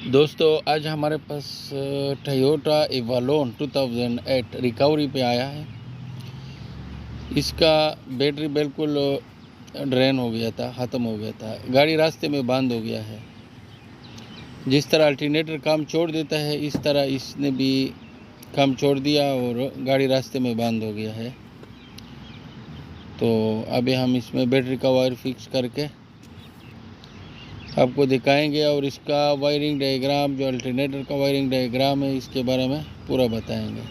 दोस्तों आज हमारे पास टोयोटा एवालोन 2008 रिकवरी पे आया है। इसका बैटरी बिल्कुल ड्रेन हो गया था, ख़त्म हो गया था, गाड़ी रास्ते में बंद हो गया है। जिस तरह अल्टरनेटर काम छोड़ देता है इस तरह इसने भी काम छोड़ दिया और गाड़ी रास्ते में बंद हो गया है। तो अभी हम इसमें बैटरी का वायर फिक्स करके आपको दिखाएंगे और इसका वायरिंग डायग्राम, जो अल्टरनेटर का वायरिंग डायग्राम है, इसके बारे में पूरा बताएंगे।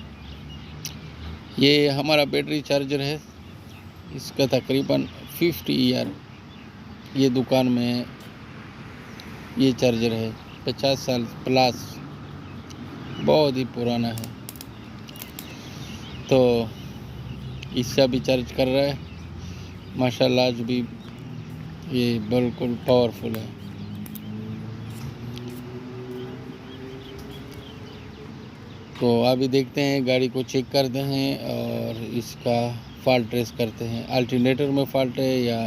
ये हमारा बैटरी चार्जर है, इसका तकरीबन 50 ईयर ये दुकान में ये चार्जर है, 50 साल प्लस, बहुत ही पुराना है। तो इससे भी चार्ज कर रहा है माशाल्लाह, आज भी ये बिल्कुल पावरफुल है। तो अभी देखते हैं, गाड़ी को चेक करते हैं और इसका फॉल्ट ट्रेस करते हैं। अल्टरनेटर में फॉल्ट है या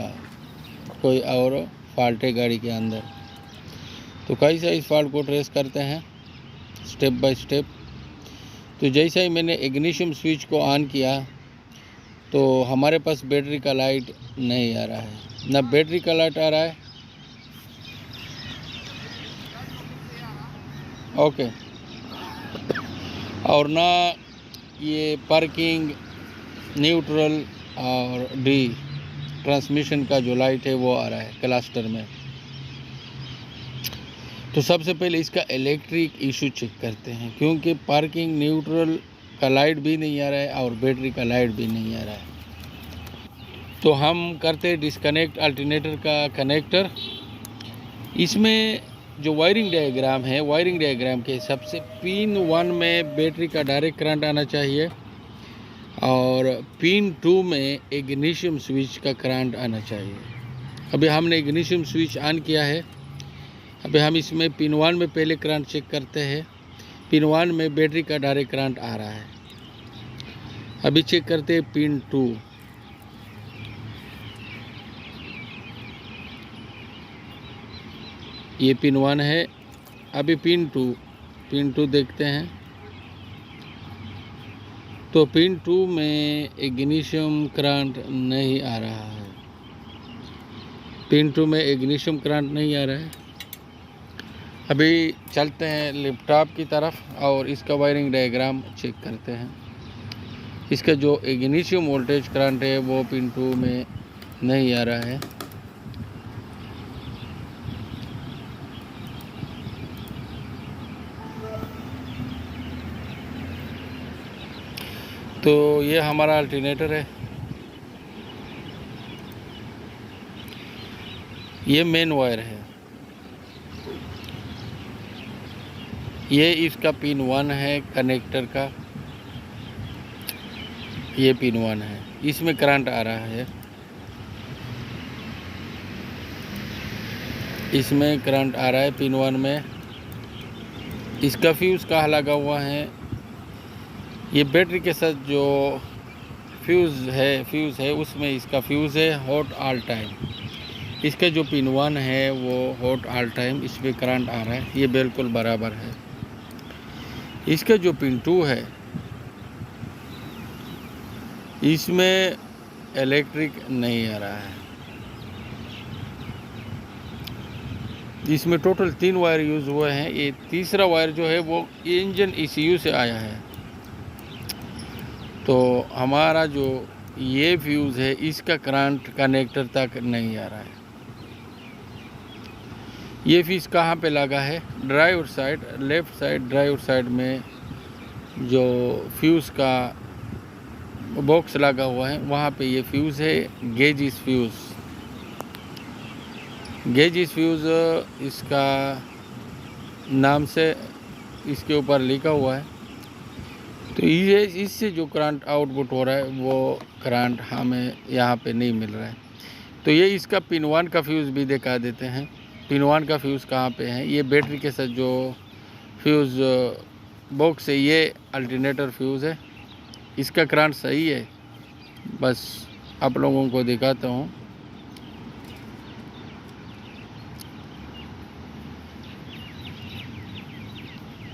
कोई और फॉल्ट है गाड़ी के अंदर, तो कैसे इस फॉल्ट को ट्रेस करते हैं स्टेप बाय स्टेप। तो जैसे ही मैंने इग्निशन स्विच को ऑन किया तो हमारे पास बैटरी का लाइट नहीं आ रहा है, ना बैटरी का लाइट आ रहा है, ओके, और ना ये पार्किंग, न्यूट्रल और डी ट्रांसमिशन का जो लाइट है वो आ रहा है क्लस्टर में। तो सबसे पहले इसका इलेक्ट्रिक इशू चेक करते हैं, क्योंकि पार्किंग, न्यूट्रल का लाइट भी नहीं आ रहा है और बैटरी का लाइट भी नहीं आ रहा है। तो हम करते हैं डिस्कनेक्ट अल्टरनेटर का कनेक्टर। इसमें जो वायरिंग डायग्राम है, वायरिंग डायग्राम के हिसाब से पिन 1 में बैटरी का डायरेक्ट करंट आना चाहिए और पिन 2 में इग्निशन स्विच का करंट आना चाहिए। अभी हमने इग्निशन स्विच ऑन किया है। अभी हम इसमें पिन 1 में पहले करंट चेक करते हैं। पिन 1 में बैटरी का डायरेक्ट करंट आ रहा है। अभी चेक करते हैं पिन 2। ये पिन 1 है। अभी पिन 2 देखते हैं। तो पिन 2 में इग्निशन करंट नहीं आ रहा है। पिन 2 में इग्निशन करंट नहीं आ रहा है। अभी चलते हैं लैपटॉप की तरफ और इसका वायरिंग डायग्राम चेक करते हैं। इसका जो इग्निशन वोल्टेज करंट है वो पिन 2 में नहीं आ रहा है। तो ये हमारा अल्टरनेटर है, ये मेन वायर है, ये इसका पिन 1 है कनेक्टर का, ये पिन 1 है, इसमें करंट आ रहा है, इसमें करंट आ रहा है पिन 1 में। इसका फ्यूज़ कहाँ लगा हुआ है, ये बैटरी के साथ जो फ्यूज़ है उसमें इसका फ्यूज़ है हॉट ऑल टाइम। इसका जो पिन 1 है वो हॉट ऑल टाइम, इसमें करंट आ रहा है, ये बिल्कुल बराबर है। इसका जो पिन 2 है इसमें इलेक्ट्रिक नहीं आ रहा है। इसमें टोटल 3 वायर यूज़ हुए हैं। ये तीसरा वायर जो है वो इंजन ECU से आया है। तो हमारा जो ये फ्यूज़ है इसका करंट कनेक्टर तक नहीं आ रहा है। ये फ्यूज़ कहाँ पे लगा है, driver side, left side driver side में जो फ्यूज़ का बॉक्स लगा हुआ है वहाँ पे ये फ्यूज़ है। गेजिस फ्यूज़ इसका नाम से इसके ऊपर लिखा हुआ है। तो ये इससे जो करंट आउटपुट हो रहा है वो करंट हमें यहाँ पे नहीं मिल रहा है। तो ये इसका पिन 1 का फ्यूज़ भी दिखा देते हैं। पिन 1 का फ्यूज़ कहाँ पे है, ये बैटरी के साथ जो फ्यूज़ बॉक्स है ये अल्टरनेटर फ्यूज़ है, इसका करंट सही है। बस आप लोगों को दिखाता हूँ।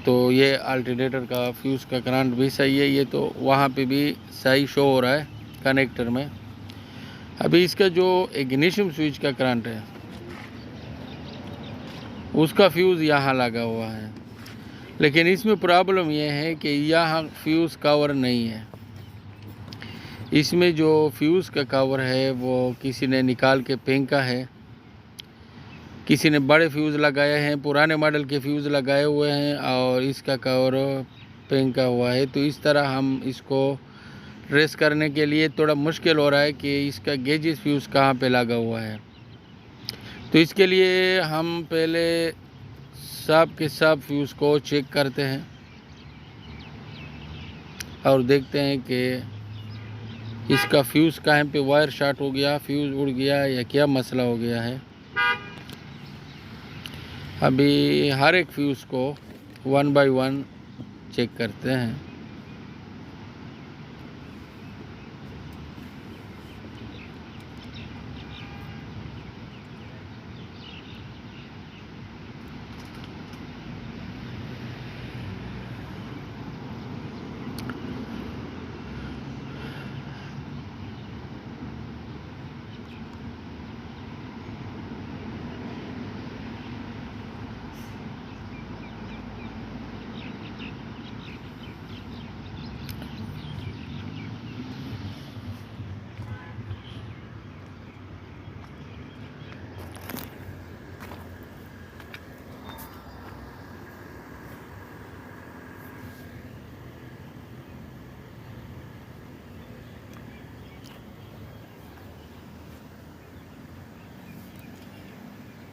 तो ये अल्टरनेटर का फ्यूज़ का करंट भी सही है, ये तो वहाँ पे भी सही शो हो रहा है कनेक्टर में। अभी इसका जो इग्निशन स्विच का करंट है उसका फ्यूज़ यहाँ लगा हुआ है, लेकिन इसमें प्रॉब्लम ये है कि यहाँ फ्यूज़ कवर नहीं है। इसमें जो फ्यूज़ का कवर है वो किसी ने निकाल के फेंका है, किसी ने बड़े फ्यूज़ लगाए हैं, पुराने मॉडल के फ्यूज़ लगाए हुए हैं और इसका कवर फेंका हुआ है। तो इस तरह हम इसको ट्रेस करने के लिए थोड़ा मुश्किल हो रहा है कि इसका गेजेस फ्यूज़ कहाँ पे लगा हुआ है। तो इसके लिए हम पहले सब के सब फ्यूज़ को चेक करते हैं और देखते हैं कि इसका फ्यूज़ कहाँ पे वायर शॉर्ट हो गया, फ्यूज़ उड़ गया या क्या मसला हो गया है। अभी हर एक फ्यूज़ को 1 बाय 1 चेक करते हैं।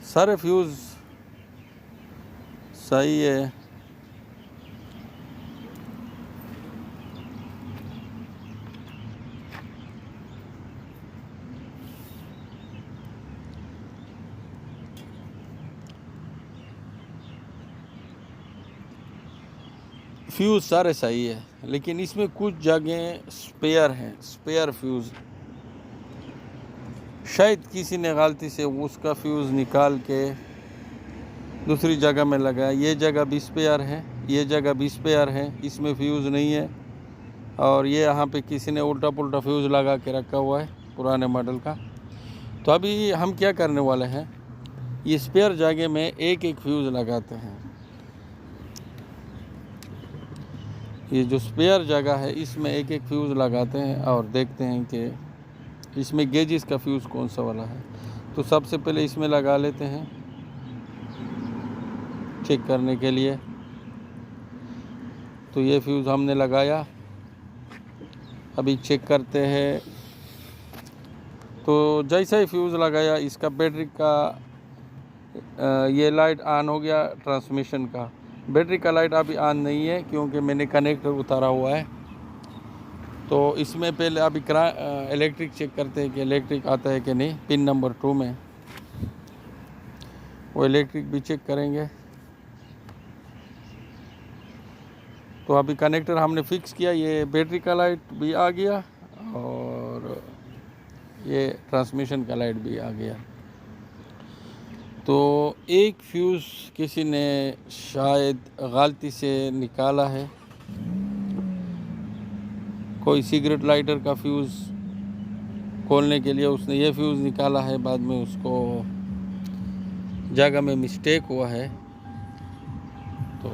सारे फ्यूज़ सही है। फ्यूज़ सारे सही है, लेकिन इसमें कुछ जगह स्पेयर हैं, स्पेयर फ्यूज़। शायद किसी ने गलती से उसका फ्यूज़ निकाल के दूसरी जगह में लगाया। ये जगह भी स्पेयर है, ये जगह भी स्पेयर है, इसमें फ्यूज़ नहीं है। और ये यहाँ पे किसी ने उल्टा पुल्टा फ्यूज़ लगा के रखा हुआ है पुराने मॉडल का। तो अभी हम क्या करने वाले हैं, ये स्पेयर जगह में एक एक फ्यूज़ लगाते हैं। ये जो स्पेयर जगह है इसमें एक एक फ्यूज़ लगाते हैं और देखते हैं कि इसमें गेजेस का फ्यूज़ कौन सा वाला है। तो सबसे पहले इसमें लगा लेते हैं चेक करने के लिए। तो ये फ्यूज़ हमने लगाया, अभी चेक करते हैं। तो जैसा ही फ्यूज़ लगाया इसका बैटरी का ये लाइट ऑन हो गया। ट्रांसमिशन का बैटरी का लाइट अभी ऑन नहीं है क्योंकि मैंने कनेक्टर उतारा हुआ है। तो इसमें पहले अभी इलेक्ट्रिक चेक करते हैं कि इलेक्ट्रिक आता है कि नहीं। पिन नंबर 2 में वो इलेक्ट्रिक भी चेक करेंगे। तो अभी कनेक्टर हमने फिक्स किया, ये बैटरी का लाइट भी आ गया और ये ट्रांसमिशन का लाइट भी आ गया। तो एक फ्यूज़ किसी ने शायद गलती से निकाला है, कोई सिगरेट लाइटर का फ्यूज़ खोलने के लिए उसने ये फ्यूज़ निकाला है, बाद में उसको जगह में मिस्टेक हुआ है। तो